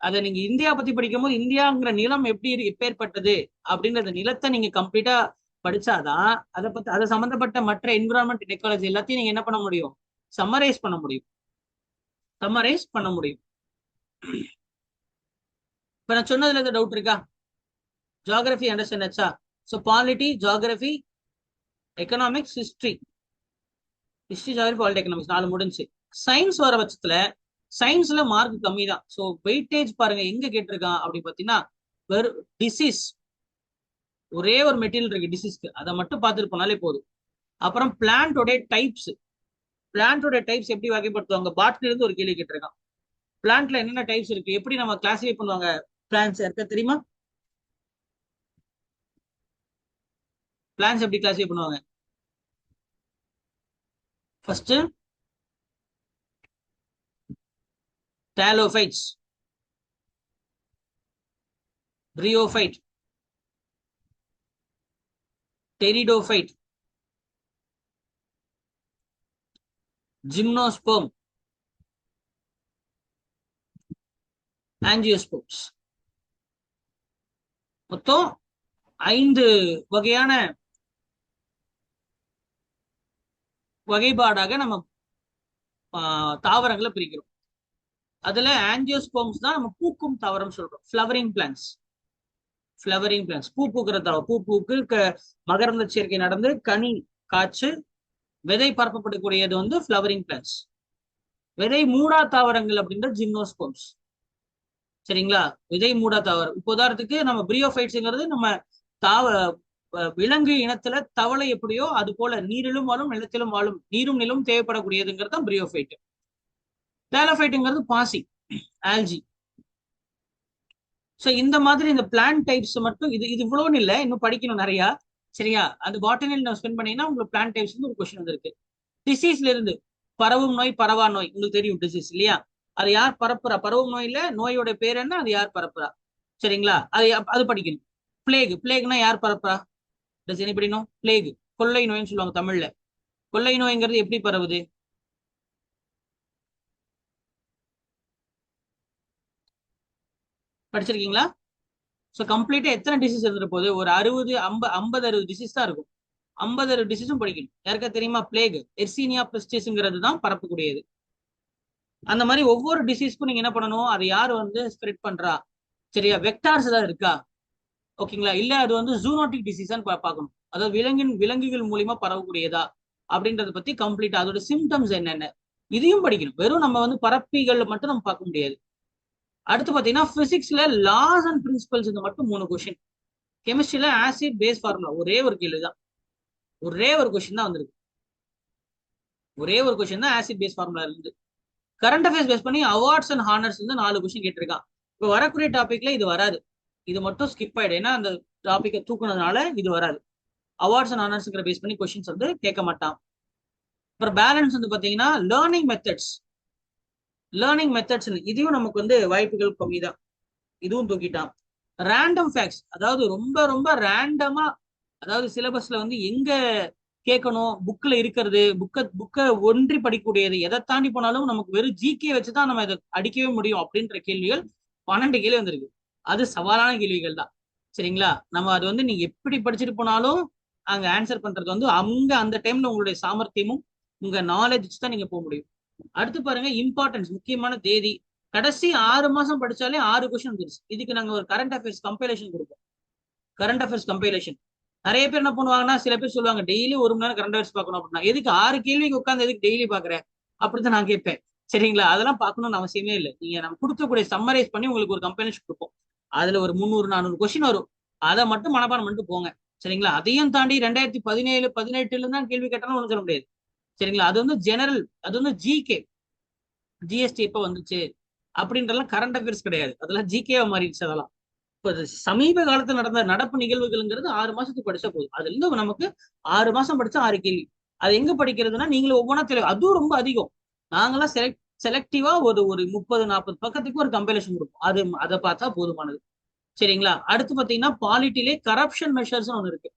அதை நீங்க இந்தியா பத்தி படிக்கும் போது இந்தியாங்கிற நிலம் எப்படி எப்பேற்பட்டது அப்படின்ற அந்த நிலத்தை நீங்க கம்ப்ளீட்டா படிச்சாதான் அதை சம்பந்தப்பட்ட மற்ற என்விரான்மெண்ட் எக்காலஜி எல்லாத்தையும் நீங்க என்ன பண்ண முடியும், சம்மரைஸ் பண்ண முடியும். இப்ப நான் சொன்னதுல எந்த டவுட் இருக்கா? ஜியாகிரபி அண்டர்ஸ்டாண்ட் ஆச்சா? So polity, geography, economics, history, geography, polity, economics 4 முடிஞ்சு. சயின்ஸ் வர பட்சத்துல சயின்ஸ்ல மார்க் கம்மி தான். ஸோ வெயிட்டேஜ் பாருங்க எங்க கேட்டிருக்கான் அப்படின்னு பாத்தீங்கன்னா, வெறும் டிசீஸ், ஒரே ஒரு மெட்டீரியல் இருக்கு டிசீஸ்க்கு, அதை மட்டும் பார்த்துட்டு போனாலே போதும். அப்புறம் பிளான்டோட டைப்ஸ், எப்படி வகைப்படுத்துவாங்க, பாட்னில இருந்து ஒரு கேள்வி கேட்டிருக்கான். பிளான்ட்ல என்னென்ன டைப்ஸ் இருக்கு, எப்படி நம்ம கிளாசிஃபை பண்ணுவாங்க பிளான்ஸ் இருக்க தெரியுமா? பிளான்ஸ் எப்படி கிளாசிஃபை பண்ணுவாங்க? First thallophytes, bryophyte, pteridophyte, gymnosperm, angiosperms. மொத்தம் 5 வகையான வகைப்பாடாக நம்ம தாவரங்களை பிரிக்கிறோம். அதுல ஆஞ்சியோஸ்போம்ஸ் தான் நம்ம பூக்கும் தாவரம் சொல்றோம், ஃபிளவரிங் பிளான்ஸ். பூ பூக்கிற தாவரம், பூ பூக்கு மகரந்த சேர்க்கை நடந்து கனி காய்ச்சு விதை பரப்பப்படக்கூடியது வந்து ஃபிளவரிங் பிளான்ஸ். விதை மூடா தாவரங்கள் அப்படின்ற ஜிம்னோஸ்போம்ஸ். சரிங்களா? விதை மூடா தாவரம். இப்போ உதாரணத்துக்கு நம்ம பிரியோஃபைட்ஸ்ங்கிறது நம்ம விலங்கு இனத்துல தவளை எப்படியோ அது போல நீரிலும் வாழும் நிலத்திலும் வாழும், நீரும் நிலவும் தேவைப்படக்கூடியதுங்கிறது தான் பிரியோஃபைட். டேலோஃபைட்டுங்கிறது பாசி, ஆல்ஜி. ஸோ இந்த மாதிரி இந்த பிளான்ட் டைப்ஸ் மட்டும் இது இவ்வளோன்னு இல்லை, இன்னும் படிக்கணும் நிறையா. சரியா? அந்த பாட்டனில் நம்ம ஸ்பெண்ட் பண்ணீங்கன்னா உங்களுக்கு பிளான்ட் டைப்ஸ் ஒரு கொஸ்டின் வந்திருக்கு. டிசீஸ்ல இருந்து பரவும் நோய், பரவா நோய், உங்களுக்கு தெரியும் டிசீஸ் இல்லையா? அது யார் பரப்புறா? பரவும் நோயில நோயோட பேர் என்ன, அது யார் பரப்புறா? சரிங்களா? அது படிக்கணும். பிளேக்னா யார் பரப்புறா? டஸ் எனிபடி நோ? பிளேக் கொள்ளை நோய்னு சொல்லுவாங்க தமிழ்ல. கொள்ளை நோய்ங்கிறது எப்படி பரவுது? படிச்சிருக்கீங்களா? ஸோ கம்ப்ளீட்டா எத்தனை டிசீஸ் இருந்துட்டு போகுது? ஒரு 50 டிசீஸ் தான் இருக்கும். 50 டிசீஸும் படிக்கணும். யாருக்கா தெரியுமா? பிளேக், எர்சீனியா பெஸ்டிஸ்ங்கிறது தான் பரப்பக்கூடியது. அந்த மாதிரி ஒவ்வொரு டிசீஸ்க்கும் நீங்க என்ன பண்ணணும், அதை யார் வந்து ஸ்ப்ரெட் பண்றா? சரியா? வெக்டார்ஸ் ஏதாவது இருக்கா? ஓகேங்களா? இல்ல அது வந்து ஜூனோட்டிக் டிசீஸான்னு பார்க்கணும். அதாவது விலங்குகள் மூலியமா பரவக்கூடியதா அப்படின்றத பத்தி கம்ப்ளீட்டா அதோட சிம்டம்ஸ் என்னென்ன இதையும் படிக்கணும். வெறும் நம்ம வந்து பரப்பிகள் மட்டும் நம்ம பார்க்க முடியாது. அடுத்து பாத்தீங்கன்னா பிசிக்ஸ்ல லாஸ் அண்ட் பிரின்சிபல்ஸ் இந்த மட்டும் 3 கொஸ்டின். கெமிஸ்ட்ரியில ஆசிட் பேஸ் ஃபார்முலா ஒரே ஒரு கேள்வி தான், ஒரே ஒரு கொஸ்டின் தான் வந்திருக்கு. ஒரே ஒரு கொஸ்டின் தான் ஆசிட் பேஸ் ஃபார்முலா இருந்து. கரண்ட் அஃபேர்ஸ் பேஸ் பண்ணி அவார்ட்ஸ் அண்ட் ஹானர்ஸ் வந்து 4 கொஸ்டின் கேட்டிருக்கான். இப்போ வரக்கூடிய டாபிக்ல இது வராது, இது மட்டும் ஸ்கிப் ஆயிடும். ஏன்னா அந்த டாபிக்கை தூக்குனதுனால இது வராது. அவார்ட்ஸ் அண்ட் ஹானர்ஸ்ங்கிற பேஸ் பண்ணி கொஸ்டின்ஸ் வந்து கேட்க மாட்டான். அப்புறம் பேலன்ஸ் வந்து பாத்தீங்கன்னா லேர்னிங் மெத்தட்ஸ் இதையும் நமக்கு வந்து வாய்ப்புகள் கம்மி தான், இதுவும் தூக்கிட்டான். ரேண்டம் ஃபேக்ட்ஸ், அதாவது ரொம்ப ரொம்ப ரேண்டமா, அதாவது சிலபஸ்ல வந்து எங்க கேட்கணும், புக்ல இருக்கிறது, புக்கை ஒன்றி படிக்கக்கூடியது, எதை தாண்டி போனாலும் நமக்கு வெறும் ஜிகே வச்சுதான் நம்ம இதை அடிக்கவே முடியும் அப்படின்ற கேள்விகள் 12 கேள்வி வந்திருக்கு. அது சவாலான கேள்விகள் தான். சரிங்களா, நம்ம அது வந்து நீங்க எப்படி படிச்சுட்டு போனாலும் அங்க ஆன்சர் பண்றது வந்து அங்க அந்த டைம்ல உங்களுடைய சாமர்த்தியமும் உங்க நாலேஜ் தான் நீங்க போக முடியும். அடுத்து பாருங்க, இம்பார்ட்டன்ஸ், முக்கியமான தேதி. கடைசி 6 மாசம் படிச்சாலே 6 கொஸ்டின் வந்துருச்சு. இதுக்கு நாங்க ஒரு கரண்ட் அஃபேர்ஸ் கம்பைலேஷன் கொடுப்போம். கரண்ட் அஃபேர்ஸ் கம்பைலேஷன் நிறைய பேர் என்ன பண்ணுவாங்கன்னா, சில பேர் சொல்லுவாங்க டெய்லி 1 மணி நேரம் கரண்ட் அஃபேர்ஸ் பார்க்கணும் அப்படின்னா, எதுக்கு 6 கேள்விக்கு உட்காந்து எதுக்கு டெய்லி பாக்குறேன் அப்படிதான் நான் கேட்பேன். சரிங்களா, அதெல்லாம் பார்க்கணும்னு அவசியமே இல்லை. நீங்க நம்ம கொடுக்கக்கூடிய சம்மரைஸ் பண்ணி உங்களுக்கு ஒரு கம்பைலேஷன் கொடுப்போம். அதுல ஒரு 300 400 கொஸ்டின் வரும். அதை மட்டும் மனப்பாடம் பண்ணிட்டு போங்க. சரிங்களா, அதையும் தாண்டி 2017 18 தான் கேள்வி கேட்டாலும் ஒன்றும் சொல்ல முடியாது. சரிங்களா, அது வந்து ஜெனரல், அது வந்து ஜிகே. ஜிஎஸ்டி எப்ப வந்துச்சு அப்படின்றலாம் கரண்ட் அஃபேர்ஸ் கிடையாது, அதெல்லாம் ஜிகேவா மாறிடுச்சு. அதெல்லாம் இப்போ சமீப காலத்தில் நடந்த நடப்பு நிகழ்வுகள்ங்கிறது 6 மாசத்துக்கு படிச்சா போதும். அதுல இருந்து நமக்கு 6 மாசம் படிச்சா 6 கேள்வி. அது எங்க படிக்கிறதுனா, நீங்களும் ஒவ்வொன்றா தெளிவு, அதுவும் ரொம்ப அதிகம். நாங்களாம் செலக்டிவா ஒரு ஒரு 30 40 பக்கத்துக்கு ஒரு கம்பைலேஷன் கொடுப்போம். அதை பார்த்தா போதுமானது. சரிங்களா, அடுத்து பாத்தீங்கன்னா பாலிட்டிலே கரப்ஷன் மெஷர்ஸ் ஒன்று இருக்கு.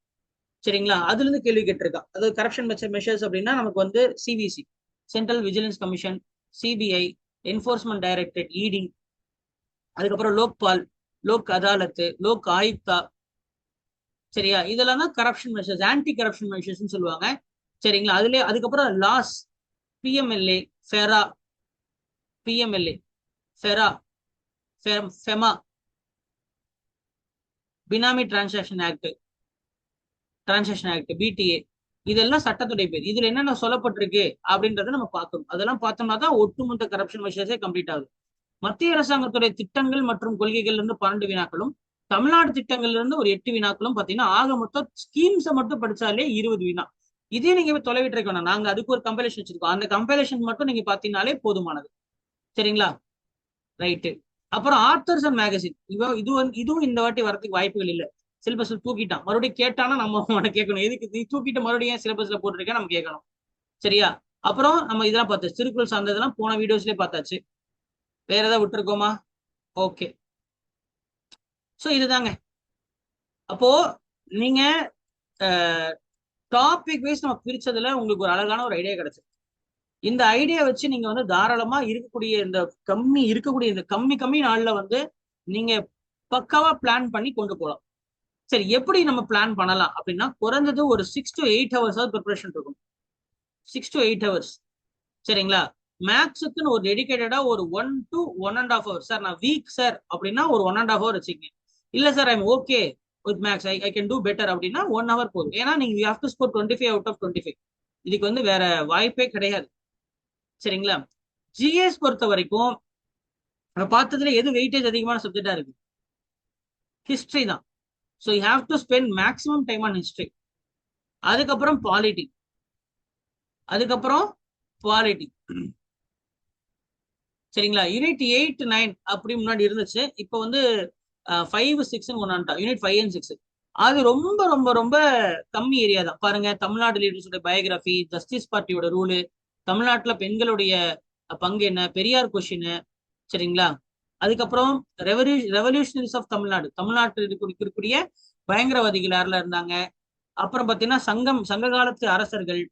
சரிங்களா, அதுல இருந்து கேள்வி கேட்டிருக்கான். அதாவது கரப்ஷன் மெஷர்ஸ் அப்படின்னா நமக்கு வந்து CVC, central vigilance commission, CBI, enforcement directorate, இடி, அதுக்கப்புறம் லோக்பால், லோக் அதாலத், லோக் ஆயுக்தா. சரியா, இதெல்லாம் தான் corruption measures, anti corruption measures சொல்லுவாங்க. சரிங்களா, அதுக்கப்புறம் லாஸ், பிஎம்எல்ஏ, ஃபெரா, பிஎம்எல்ஏ, ஃபெரா, ஃபெமா, பினாமி டிரான்சாக்ஷன் ஆக்ட், பிடிஏ, இதெல்லாம் சட்டத்துடைய பேர். இதுல என்னென்ன சொல்லப்பட்டிருக்கு அப்படின்றத நம்ம பார்க்கணும். அதெல்லாம் பார்த்தோம்னா தான் ஒட்டுமொத்த கரப்ஷன் மெஷர்ஸே கம்ப்ளீட் ஆகுது. மத்திய அரசாங்கத்துடைய திட்டங்கள் மற்றும் கொள்கைகள் இருந்து 12 வினாக்களும், தமிழ்நாடு திட்டங்கள்ல இருந்து ஒரு 8 வினாக்களும் பாத்தீங்கன்னா, ஆக மொத்தம் ஸ்கீம்ஸை மட்டும் படிச்சாலே 20 வினா. இதே நீங்க தொலைவிட்டு இருக்கணும், நாங்க அதுக்கு ஒரு கம்பைலேஷன் வச்சிருக்கோம். அந்த கம்பைலேஷன் மட்டும் நீங்க பாத்தீங்கன்னாலே போதுமானது. சரிங்களா, ரைட்டு. அப்புறம் ஆத்தர்ஸ் அண்ட் மேகசின், இதுவும் இந்த வாட்டி வரதுக்கு வாய்ப்புகள் இல்லை. சிலபஸ்ல தூக்கிட்டான், மறுபடியும் கேட்டானா நம்ம அவனை கேட்கணும், எதுக்கு நீ தூக்கிட்டு மறுபடியும் சிலபஸ்ல போட்டிருக்கேன் நம்ம கேட்கணும். சரியா, அப்புறம் நம்ம இதெல்லாம் பார்த்தாச்சு, திருக்குறள் சார்ந்ததெல்லாம் போன வீடியோஸ்லயே பார்த்தாச்சு. வேற ஏதாவது விட்டுருக்கோமா? ஓகே, ஸோ இதுதாங்க. அப்போ நீங்க டாபிக் வைஸ் நம்ம பிரிச்சதுல உங்களுக்கு ஒரு அழகான ஒரு ஐடியா கிடைச்சு. இந்த ஐடியா வச்சு நீங்க வந்து தாராளமா இருக்கக்கூடிய இந்த கம்மி கம்மி நாள்ல வந்து நீங்க பக்காவா பிளான் பண்ணி கொண்டு போகலாம். சரி, எப்படி நம்ம பிளான் பண்ணலாம் அப்படின்னா, குறைஞ்சது ஒரு 6 to 8 ஹவர்ஸ் ப்ரிப்பரேஷன் இருக்கும். 6 to 8 ஹவர்ஸ். சரிங்களா, மேக்ஸுக்குன்னு ஒரு டெடிகேட்டடா ஒரு 1 to 1.5 ஹவர்ஸ். சார் நான் வீக் சார் அப்படின்னா ஒரு 1.5 ஹவர் வச்சுக்கங்க. இல்ல sir I'm okay with maths, I can do better அப்படின்னா 1 ஹவர் போதும். ஏன்னா நீங்க you have to score 25 out of 25. இதுக்கு வந்து வேற வாய்ப்பே கிடையாது. சரிங்களா, ஜிஎஸ் பொறுத்த வரைக்கும் நம்ம பார்த்ததுல எது வெயிட்டேஜ் அதிகமான சப்ஜெக்டா இருக்கு? ஹிஸ்டரி தான். So you have to spend maximum time on history. அதுக்கப்புறம் பாலிட்டி, அதுக்கப்புறம் பாலிட்டி. சரிங்களா, யூனிட் 8 9 அப்படி முன்னாடி இருந்துச்சு. இப்போ வந்து 5 6 ஒன்னான்ட்டா, யூனிட் 5 and 6. அது ரொம்ப ரொம்ப ரொம்ப கம்மி ஏரியா தான். பாருங்க, தமிழ்நாடு லீடர்ஸோட பயோகிராஃபி, ஜஸ்டிஸ் பார்ட்டியோட ரூலு, தமிழ்நாட்டுல பெண்களுடைய பங்கு என்ன, பெரியார் கொஸ்டின். சரிங்களா, அதுக்கப்புறம் ரெவல்யூஷனரிஸ் ஆஃப் தமிழ்நாடு, தமிழ்நாட்டில் இருக்கக்கூடிய பயங்கரவாதிகள் யாரெல்லாம் இருந்தாங்க. அப்புறம் பார்த்தீங்கன்னா சங்க காலத்து அரசர்கள்.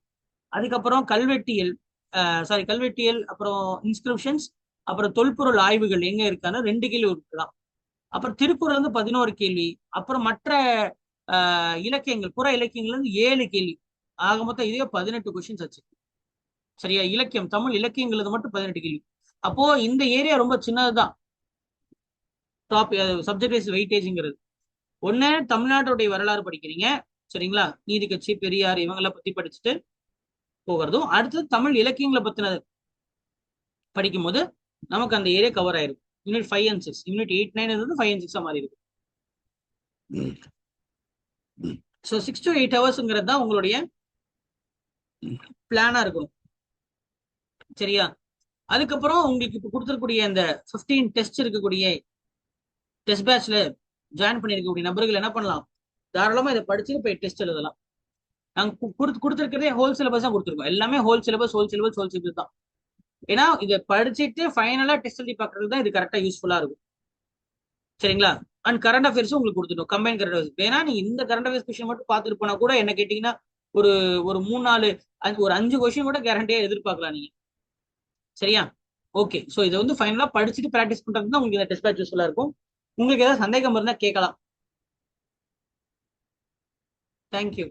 அதுக்கப்புறம் கல்வெட்டியல், அப்புறம் இன்ஸ்கிரிப்ஷன்ஸ், அப்புறம் தொல்பொருள் ஆய்வுகள் எங்க இருக்கான்னு 2 கேள்வி இருக்கலாம். அப்புறம் திருக்குறள் வந்து 11 கேள்வி. அப்புறம் மற்ற இலக்கியங்கள், புற இலக்கியங்கள் வந்து 7 கேள்வி. ஆக மொத்தம் இதே 18 கொஸ்டின்ஸ் ஆச்சு. சரியா, இலக்கியம், தமிழ் இலக்கியங்கள் மட்டும் 18 கேள்வி. அப்போ இந்த ஏரியா ரொம்ப சின்னதுதான். சப்ஜெக்ட் வைஸ் வெயிட்டேஜ்ங்கிறது ஒண்ணு, தமிழ்நாட்டுடைய வரலாறு படிக்கிறீங்க. சரிங்களா, நீதி கட்சி, பெரியார் இவங்களை பத்தி படிச்சுட்டு போகிறதும், அடுத்தது தமிழ் இலக்கியங்களை பத்தினது படிக்கும் போது நமக்கு அந்த ஏரியா கவர் ஆயிருக்கு. யூனிட் 5 and 6, யூனிட் 8 9 இருந்து 5 and 6 மாதிரி இருக்கு. ஸோ 6 to 8 ஹவர்ஸ்ங்கிறது தான் உங்களுடைய பிளானா இருக்கணும். சரியா? அதுக்கப்புறம் உங்களுக்கு இப்போ கொடுத்துருக்கூடிய அந்த 15 டெஸ்ட் இருக்கக்கூடிய டெஸ்ட் பேட்ச்ல ஜாயின் பண்ணிருக்கக்கூடிய நபர்கள் என்ன பண்ணலாம், தாராளமா இதை படிச்சு போய் டெஸ்ட் எழுதலாம். நாங்க கொடுத்துருக்கிறதே ஹோல் சிலபஸ் தான் கொடுத்துருக்கோம். எல்லாமே whole syllabus whole syllabus whole syllabus தான். ஏன்னா இதை படிச்சுட்டு ஃபைனலா டெஸ்ட் எழுதி பார்க்கறது தான் இது கரெக்டா யூஸ்ஃபுல்லா இருக்கும். சரிங்களா? அண்ட் கரண்ட் அஃபேர்ஸ் உங்களுக்கு கொடுத்துட்டோம், கம்பைன் கரண்ட் அஃபேர்ஸ். ஏன்னா நீங்க இந்த கரண்ட் அஃபேர்ஸ் கொஸ்டின் மட்டும் பார்த்துட்டு போனா கூட என்ன கேட்டீங்கன்னா ஒரு ஒரு 3 4 ஒரு 5 கொஸ்டின் கூட கேரண்டியா எதிர்பார்க்கலாம் நீங்க. சரியா? ஓகே. ஸோ இதை வந்து ஃபைனலா படிச்சுட்டு ப்ராக்டிஸ் பண்றது தான் உங்களுக்கு இந்த டெஸ்ட் பேட்ச் யூஸ்ஃபுல்லா இருக்கும். உங்களுக்கு ஏதாவது சந்தேகம் இருந்தா கேட்கலாம். தேங்க்யூ.